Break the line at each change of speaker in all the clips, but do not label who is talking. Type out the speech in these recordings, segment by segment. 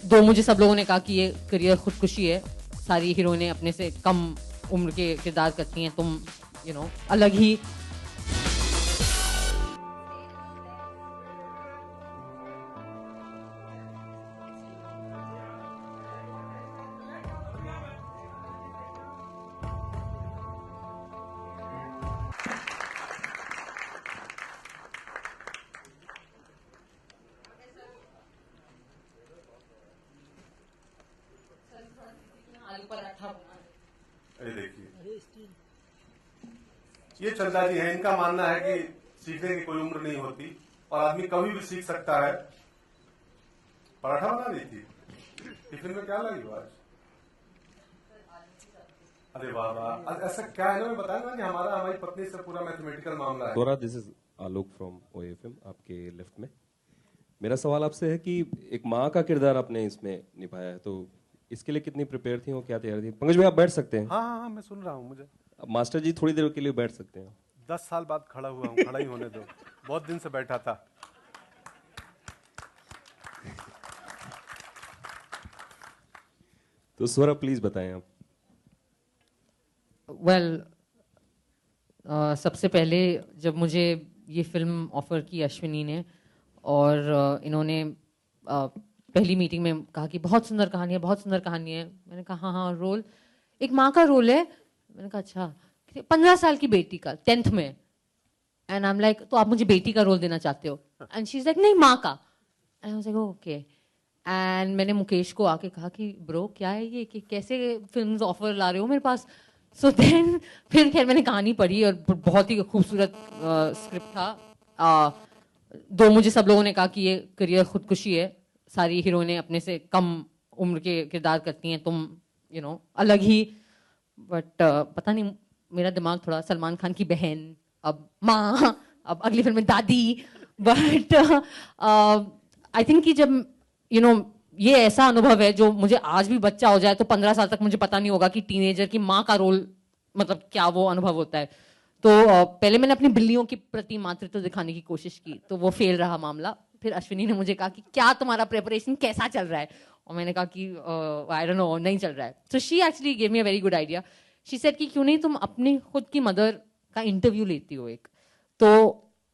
दो मुझे सब लोगों ने कहा कि ये करियर खुदकुशी है, सारी हीरोइनें अपने से कम उम्र के किरदार करती हैं, तुम अलग ही
ये देखिए, ये चंदा जी है, इनका मानना है कि सीखने की कोई उम्र नहीं होती और आदमी कभी भी सीख सकता है। पराठा बना दी थी टिफिन में, क्या लगी आज? अरे वाह वाह, ऐसा क्या है ना, मैं बताया ना कि हमारी पत्नी से पूरा मैथमेटिकल मामला है।
Swara, this is Alok from OFM, आपके लेफ्ट में। मेरा सवाल आपसे है कि एक माँ का किरदार आपने इसमें निभाया है, तो इसके लिए कितनी प्रिपेयर थी और क्या तैयार थी? पंकज भाई, आप बैठ सकते हैं।
हाँ, मैं सुन रहा हूँ। मुझे
अब मास्टर जी थोड़ी देर के लिए बैठ सकते हैं।
10 साल बाद खड़ा हुआ हूँ, खड़ा ही होने दो, बहुत दिन से बैठा था।
तो स्वरा प्लीज बताएं आप।
सबसे पहले जब मुझे ये फिल्म ऑफर की अश्विनी ने, और इन्होंने पहली मीटिंग में कहा कि बहुत सुंदर कहानी है, बहुत सुंदर कहानी है, मैंने कहा हाँ, रोल एक माँ का रोल है। मैंने कहा अच्छा, 15 साल की बेटी का, 10th में। एंड आई एम लाइक, तो आप मुझे बेटी का रोल देना चाहते हो? एंड शी इज लाइक, नहीं, माँ का। And I was like okay. And मैंने मुकेश को आके कहा कि ब्रो क्या है ये, कि कैसे फिल्म्स ऑफर ला रहे हो मेरे पास? सो देन फिर खैर मैंने कहानी पढ़ी और बहुत ही खूबसूरत स्क्रिप्ट था। दो मुझे सब लोगों ने कहा कि ये करियर खुदकुशी है, सारी हीरोइनें अपने से कम उम्र के किरदार करती हैं, तुम अलग ही। बट पता नहीं, मेरा दिमाग थोड़ा सलमान खान की बहन, अब माँ, अब अगली फिल्म में दादी। बट आई थिंक कि जब ये ऐसा अनुभव है जो मुझे आज भी बच्चा हो जाए तो 15 साल तक मुझे पता नहीं होगा कि टीनेजर की माँ का रोल मतलब क्या वो अनुभव होता है। तो पहले मैंने अपनी बिल्लियों के प्रति मातृत्व दिखाने की कोशिश की, तो वो फेल रहा मामला। फिर अश्विनी ने मुझे कहा कि क्या तुम्हारा प्रिपरेशन कैसा चल रहा है, और मैंने कहा कि आई डोंट नो, नहीं चल रहा है। So she actually give me a very good idea. She said कि क्यों नहीं तुम अपनी खुद की मदर का इंटरव्यू लेती हो एक। तो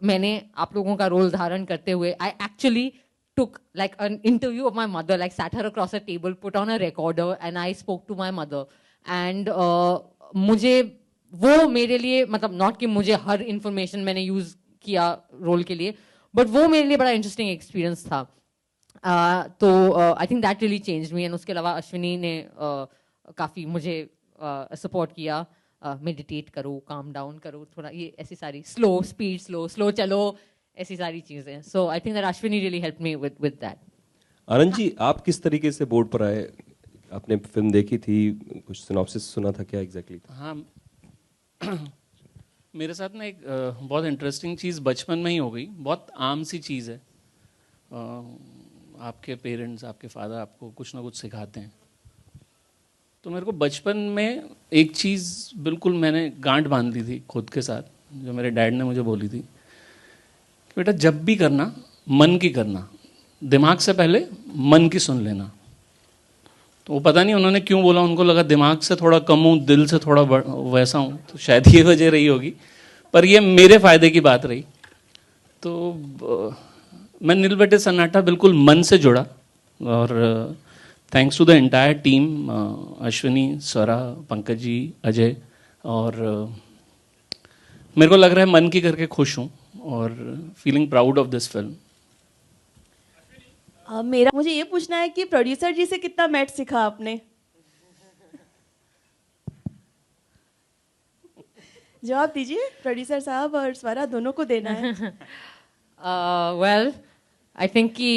मैंने आप लोगों का रोल धारण करते हुए I actually took like an interview of my mother, like sat her across a table, put on a recorder and I spoke to my mother. And मुझे वो मेरे लिए मतलब नॉट कि मुझे हर इंफॉर्मेशन मैंने यूज किया रोल के लिए, बट वो मेरे लिए बड़ा इंटरेस्टिंग एक्सपीरियंस था। तो आई think that really changed me. And उसके अलावा अश्विनी ने काफ़ी मुझे सपोर्ट किया, मेडिटेट करो, काम डाउन करो थोड़ा, ये ऐसी सारी स्लो स्पीड, स्लो चलो, ऐसी सारी चीजें। So I think that Ashwini really help me with that.
Anand ji, आप किस तरीके से बोर्ड पर आए? आपने फिल्म देखी थी, कुछ सिनॉप्सिस सुना था, क्या एग्जैक्टली था?
हाँ मेरे साथ ना एक बहुत इंटरेस्टिंग चीज़ बचपन में ही हो गई, बहुत आम सी चीज़ है। आपके पेरेंट्स, आपके फादर आपको कुछ ना कुछ सिखाते हैं। तो मेरे को बचपन में एक चीज़ बिल्कुल मैंने गांठ बांध ली थी खुद के साथ, जो मेरे डैड ने मुझे बोली थी कि बेटा जब भी करना मन की करना, दिमाग से पहले मन की सुन लेना। तो वो पता नहीं उन्होंने क्यों बोला, उनको लगा दिमाग से थोड़ा कम हूँ, दिल से थोड़ा वैसा हूँ, तो शायद ये वजह रही होगी, पर ये मेरे फायदे की बात रही। तो मैं नील बटे सन्नाटा बिल्कुल मन से जुड़ा, और thanks to the entire team, Ashwini, Swara, Pankaj ji, Ajay, और मेरे को लग रहा है मन की करके खुश हूँ और feeling proud of this film.
मुझे ये पूछना है कि प्रोड्यूसर जी से कितना मैथ सीखा आपने? जवाब दीजिए, प्रोड्यूसर साहब और स्वरा दोनों को देना है।
वेल आई थिंक कि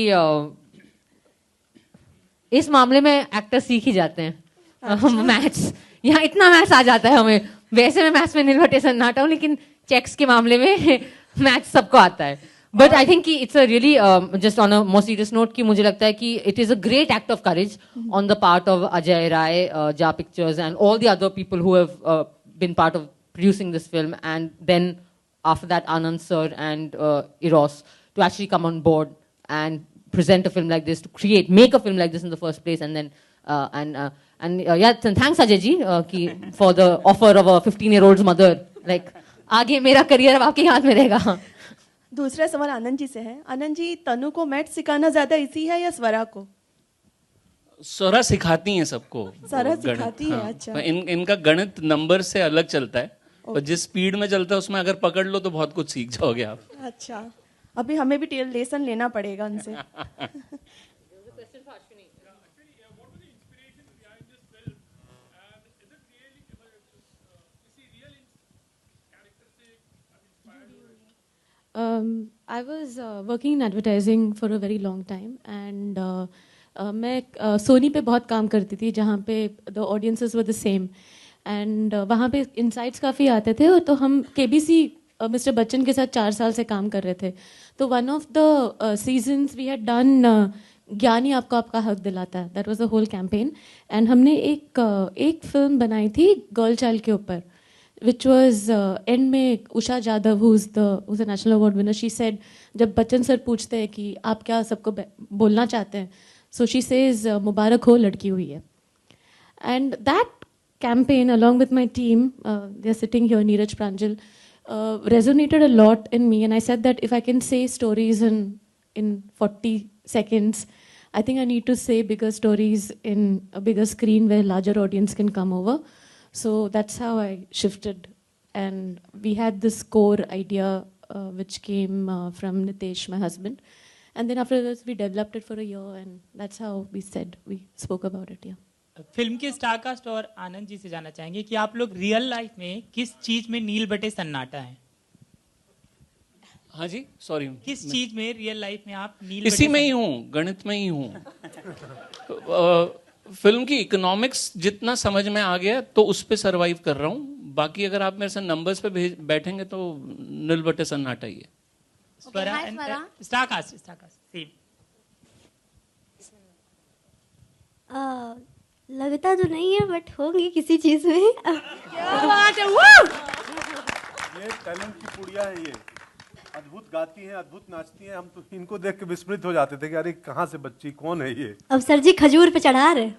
इस मामले में एक्टर सीख ही जाते हैं। मैथ्स, यहाँ इतना मैथ्स आ जाता है हमें। वैसे मैं मैथ्स में नील बटे सन्नाटा हूँ, लेकिन चेक्स के मामले में मैथ्स सबको आता है। बट आई थिंक कि it's a really just on a more serious note कि मुझे लगता है कि it is a great act of courage on the part of Ajay Rai, JAR pictures and all the other people who have been part of producing this film, and then after that Anand sir and Eros to actually come on board and present a film like this, to make a film like this in the first place, and then yeah, and thanks Ajay ji for the offer of a 15-year-old's mother. Like, आगे मेरा career अब आपके हाथ में रहेगा.
दूसरा सवाल आनंद जी से है. आनंद जी, तनु को मैथ सिखाना ज्यादा इजी है या स्वरा को?
स्वरा सिखाती हैं सबको.
स्वरा
गणित,
सिखाती है.
हाँ.
अच्छा.
इनका गणित नंबर से अलग चलता है, और जिस स्पीड में चलता है उसमें अगर पकड़ लो तो बहुत कुछ सीख जाओगे आप.
अच्छा, अभी हमें भी लेसन लेना पड़ेगा उनसे.
I was working in advertising for a very long time, and मैं सोनी पे बहुत काम करती थी, जहाँ पे the audiences were the same, and वहाँ पे insights काफ़ी आते थे. तो हम KBC मिस्टर बच्चन के साथ 4 साल से काम कर रहे थे. तो one of the seasons we had done ज्ञानी आपको आपका हक दिलाता है. That was the whole campaign, and हमने एक फिल्म बनाई थी गर्ल चाइल्ड के ऊपर, which was end में Usha Jadhav, who's a national award winner, she said, जब बच्चन सर पूछते हैं कि आप क्या सबको बोलना चाहते हैं, so she says मुबारक हो लड़की हुई है. And that campaign, along with my team, they're sitting here, Neeraj Pranjal, resonated a lot in me, and I said that if I can say stories in 40 seconds, I think I need to say bigger stories in a bigger screen where larger audience can come over. So that's how I shifted, and we had this core idea which came from Nitesh, my husband, and then after this we developed it for a year, and that's how we spoke about it. Yeah.
Film के star cast और आनंद जी से जानना चाहेंगे कि आप लोग real life में किस चीज में नील बटे सन्नाटा हैं?
हाँ जी, सॉरी.
किस चीज में रियल लाइफ में आप नील
इसी में ही हूँ, गणित में ही हूँ. फिल्म की इकोनॉमिक्स जितना समझ में आ गया तो उस पे सरवाइव कर रहा हूँ. बाकी अगर आप मेरे से नंबर्स पे बैठेंगे तो नील बटे सन्नाटा ही है.
Star cast same.
लगता तो नहीं है, बट होंगे किसी चीज में.
क्या बात है.
ये टैलेंट की पुड़िया है. ये अद्भुत गाती हैं, अद्भुत नाचती हैं. हम तो इनको देख के विस्मित हो जाते थे कि अरे कहाँ से बच्ची, कौन है ये.
अब सर जी खजूर पे चढ़ा रहे.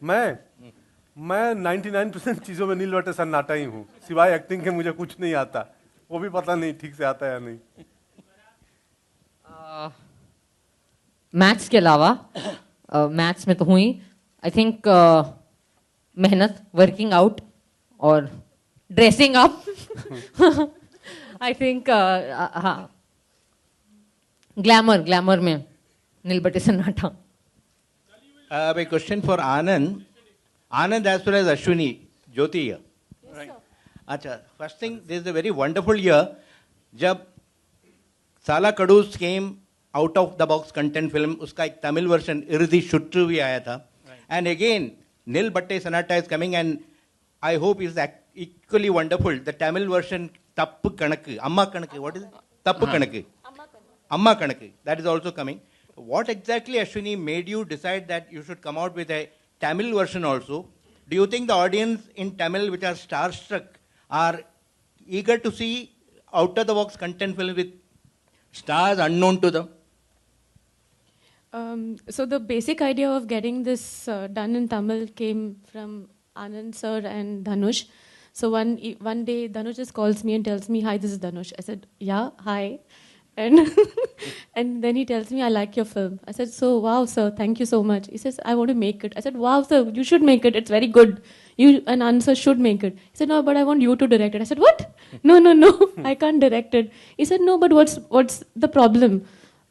मैं 99% चीजों में नील बटे सन्नाटा ही हूँ, सिवाय एक्टिंग के मुझे कुछ नहीं आता. वो भी पता नहीं ठीक से आता है या नहीं.
मैथ्स के अलावा मैथ्स में तो हुई, आई थिंक मेहनत, वर्किंग आउट और ड्रेसिंग अप. आई थिंक हाँ, ग्लैमर में नील बटे सन्नाटा.
A question for Anand as well as Ashwini, Jyoti here. Right. Acha, first thing, this is a very wonderful year. जब साला कड़ूस came out of the box content film, उसका एक Tamil version इर्दी शुट्टू भी आया था. And again, नील बट्टे सन्नाटा is coming, and I hope is equally wonderful. The Tamil version तप्पु कणक्कु, अम्मा कणक्कु, what is it? तप्पु कणक्कु, अम्मा कणक्कु, that is also coming. What exactly, Ashwini, made you decide that you should come out with a Tamil version also? Do you think the audience in Tamil, which are starstruck, are eager to see out-of-the-box content film with stars unknown to them?
So the basic idea of getting this done in Tamil came from Anand sir and Dhanush. So one day Dhanush just calls me and tells me, "Hi, this is Dhanush." I said, "Yeah, hi." And and then he tells me, "I like your film." I said, "So, wow, sir, thank you so much." He says, "I want to make it." I said, "Wow, sir, you should make it. It's very good. You and Anand sir should make it." He said, "No, but I want you to direct it." I said, "What? No, I can't direct it." He said, "No, but what's the problem?"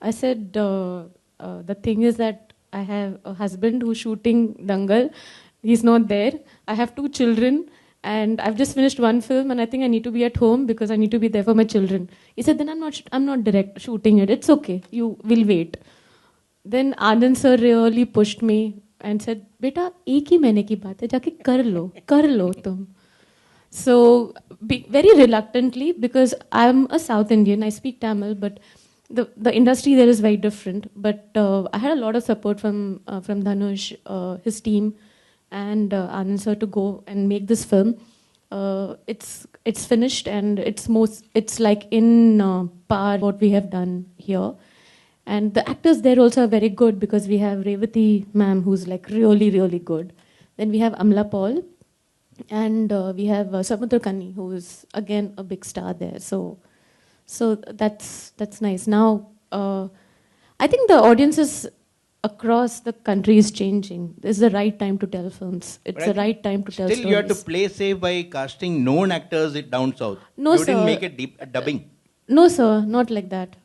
I said, "The thing is that I have a husband who's shooting Dangal. He's not there. I have 2 children. And I've just finished one film, and I think I need to be at home because I need to be there for my children." He said, "Then I'm not shooting it. It's okay. You will wait." Then Anand sir really pushed me and said, "Beta, एक ही महीने की बात है, जाके कर लो तुम." So very reluctantly, because I'm a South Indian, I speak Tamil, but the industry there is very different. But I had a lot of support from Dhanush, his team, and Anand sir to go and make this film. it's finished and it's like in par what we have done here. And the actors there also are very good because we have Revati ma'am who's like really, really good. Then we have Amla Paul and we have Samudra Kanni who is again a big star there. So that's nice. Now, I think the audiences across the country is changing. This is the right time to tell films. It's the right time to tell stories.
Still, you have to play safe by casting known actors down south.
No,
you
sir.
didn't make a dubbing.
No, sir, not like that.